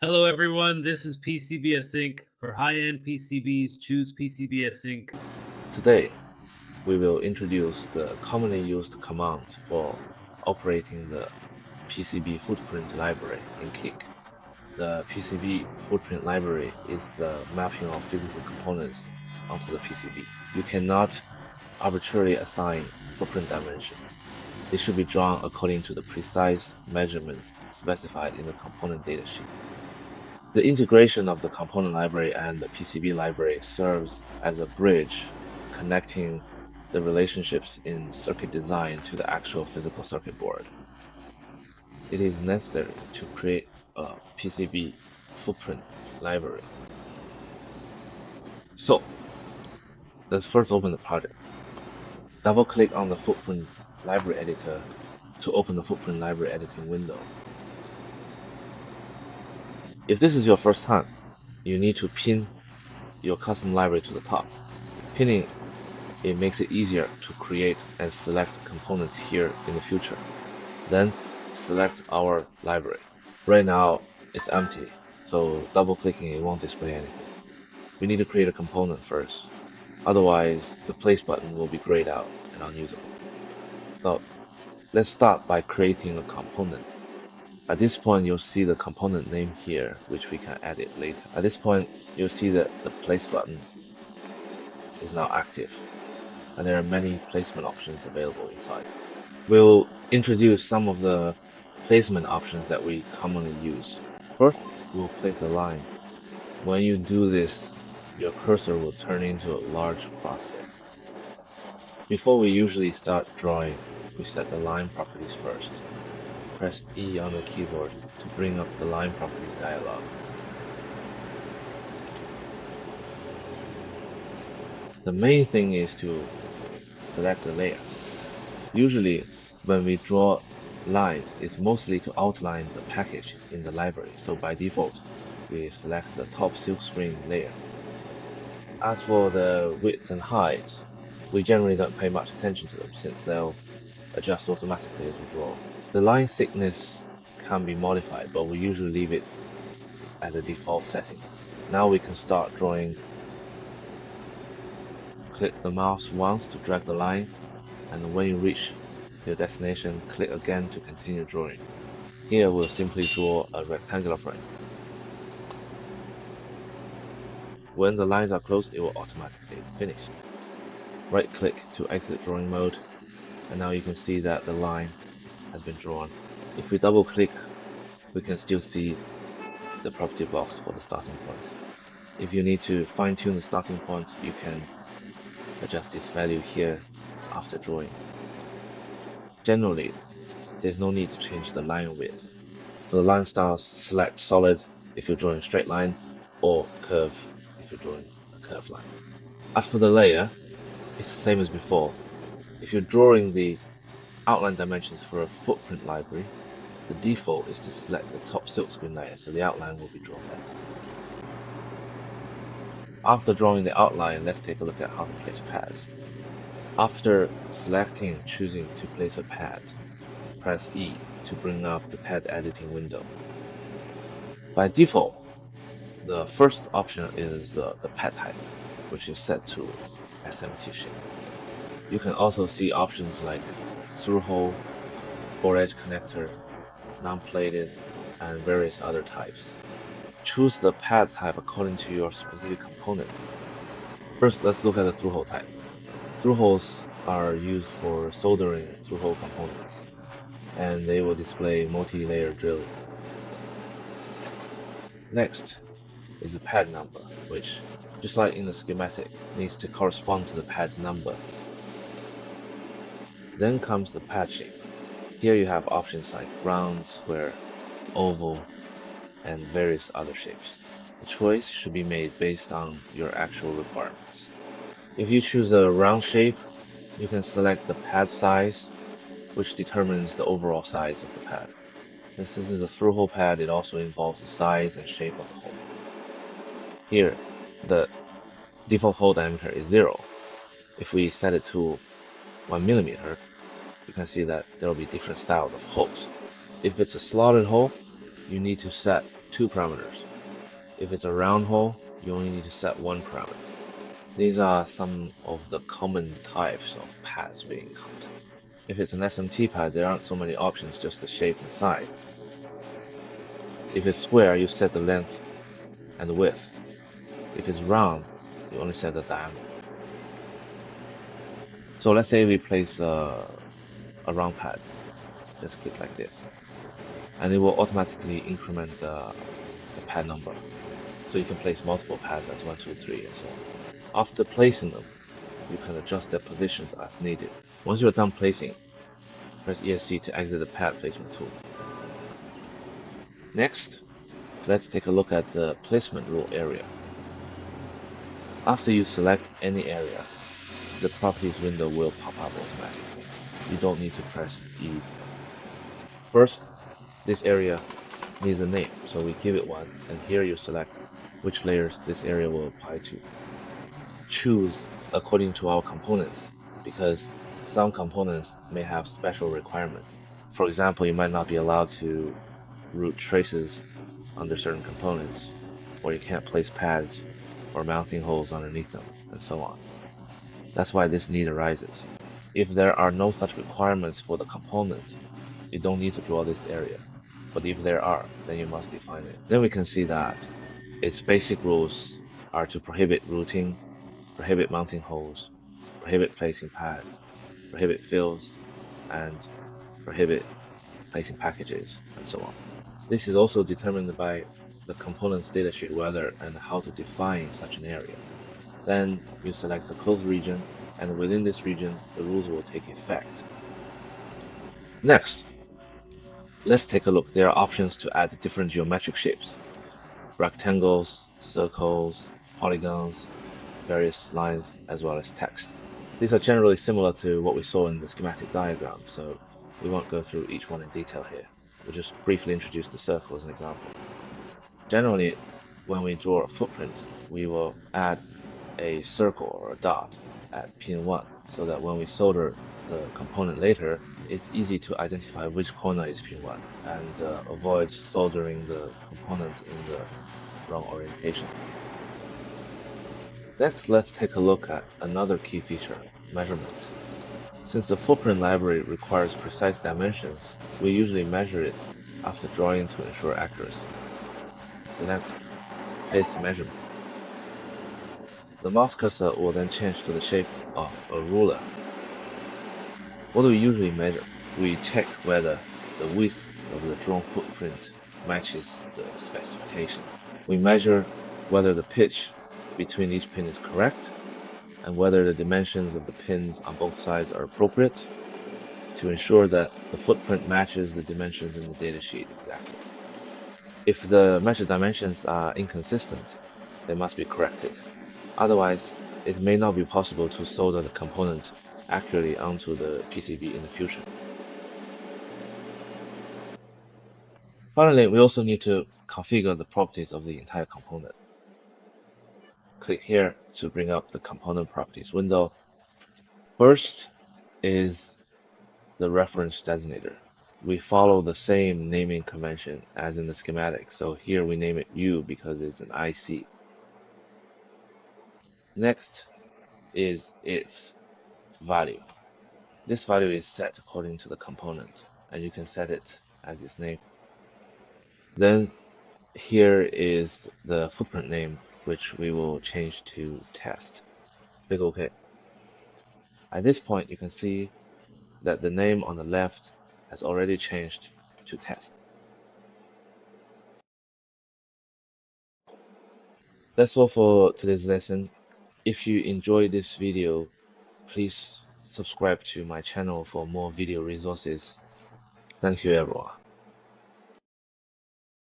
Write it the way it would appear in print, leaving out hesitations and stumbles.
Hello everyone, this is PCB Async. For high-end PCBs, choose PCB Async. Today, we will introduce the commonly used commands for operating the PCB footprint library in KiCad. The PCB footprint library is the mapping of physical components onto the PCB. You cannot arbitrarily assign footprint dimensions. They should be drawn according to the precise measurements specified in the component datasheet. The integration of the component library and the PCB library serves as a bridge connecting the relationships in circuit design to the actual physical circuit board. It is necessary to create a PCB footprint library. So, let's first open the project. Double-click on the footprint library editor to open the footprint library editing window. If this is your first time, you need to pin your custom library to the top. Pinning it makes it easier to create and select components here in the future. Then select our library. Right now it's empty, so double clicking it won't display anything. We need to create a component first, otherwise the place button will be grayed out and unusable. So let's start by creating a component. At this point you'll see the component name here, which we can edit later. At this point you'll see that the place button is now active, and there are many placement options available inside. We'll introduce some of the placement options that we commonly use. First, we'll place a line. When you do this, your cursor will turn into a large crosshair. Before we usually start drawing, we set the line properties first. Press E on the keyboard to bring up the line properties dialog. The main thing is to select the layer. Usually, when we draw lines, it's mostly to outline the package in the library, so by default, we select the top silkscreen layer. As for the width and height, we generally don't pay much attention to them since they'll adjust automatically as we draw. The line thickness can be modified, but we usually leave it at the default setting. Now we can start drawing. Click the mouse once to drag the line, and when you reach your destination, click again to continue drawing. Here we'll simply draw a rectangular frame. When the lines are closed, it will automatically finish. Right click to exit drawing mode, and now you can see that the line has been drawn. If we double click, we can still see the property box for the starting point. If you need to fine tune the starting point, you can adjust its value here after drawing. Generally, there's no need to change the line width. For the line styles, select solid if you're drawing a straight line, or curve if you're drawing a curved line. As for the layer, it's the same as before. If you're drawing the outline dimensions for a footprint library, the default is to select the top silkscreen layer, so the outline will be drawn there. After drawing the outline, let's take a look at how to place pads. After selecting and choosing to place a pad, press E to bring up the pad editing window. By default, the first option is the pad type, which is set to SMT shape. You can also see options like through-hole, four-edge connector, non-plated, and various other types. Choose the pad type according to your specific components. First, let's look at the through-hole type. Through-holes are used for soldering through-hole components, and they will display multi-layer drilling. Next is the pad number, which, just like in the schematic, needs to correspond to the pad's number. Then comes the pad shape. Here you have options like round, square, oval, and various other shapes. The choice should be made based on your actual requirements. If you choose a round shape, you can select the pad size, which determines the overall size of the pad. Since this is a through-hole pad, it also involves the size and shape of the hole. Here, the default hole diameter is 0. If we set it to 1 millimeter, you can see that there will be different styles of holes. If it's a slotted hole, you need to set 2 parameters. If it's a round hole, you only need to set 1 parameter. These are some of the common types of pads we encounter. If it's an SMT pad, there aren't so many options, just the shape and size. If it's square, you set the length and the width. If it's round, you only set the diameter. So let's say we place a round pad. Just click like this, and it will automatically increment the pad number. So you can place multiple pads as 1, 2, 3, and so on. After placing them, you can adjust their positions as needed. Once you're done placing, press ESC to exit the pad placement tool. Next, let's take a look at the placement rule area. After you select any area, the properties window will pop up automatically. You don't need to press E. First, this area needs a name, so we give it one, and here you select which layers this area will apply to. Choose according to our components, because some components may have special requirements. For example, you might not be allowed to route traces under certain components, or you can't place pads or mounting holes underneath them, and so on. That's why this need arises. If there are no such requirements for the component, you don't need to draw this area. But if there are, then you must define it. Then we can see that its basic rules are to prohibit routing, prohibit mounting holes, prohibit placing pads, prohibit fills, and prohibit placing packages, and so on. This is also determined by the component's datasheet whether and how to define such an area. Then you select a closed region, and within this region, the rules will take effect. Next, let's take a look. There are options to add different geometric shapes: rectangles, circles, polygons, various lines, as well as text. These are generally similar to what we saw in the schematic diagram, so we won't go through each one in detail here. We'll just briefly introduce the circle as an example. Generally, when we draw a footprint, we will add a circle or a dot at pin 1, so that when we solder the component later, it's easy to identify which corner is pin 1 and avoid soldering the component in the wrong orientation. Next, let's take a look at another key feature: measurements. Since the footprint library requires precise dimensions, we usually measure it after drawing to ensure accuracy. Select Place Measurement. The mouse cursor will then change to the shape of a ruler. What do we usually measure? We check whether the width of the drawn footprint matches the specification. We measure whether the pitch between each pin is correct, and whether the dimensions of the pins on both sides are appropriate, to ensure that the footprint matches the dimensions in the datasheet exactly. If the measured dimensions are inconsistent, they must be corrected. Otherwise, it may not be possible to solder the component accurately onto the PCB in the future. Finally, we also need to configure the properties of the entire component. Click here to bring up the component properties window. First is the reference designator. We follow the same naming convention as in the schematic, so here we name it U because it's an IC. Next is its value. This value is set according to the component, and you can set it as its name. Then here is the footprint name, which we will change to test. Click OK. At this point, you can see that the name on the left has already changed to test. That's all for today's lesson. If you enjoyed this video, please subscribe to my channel for more video resources. Thank you, everyone.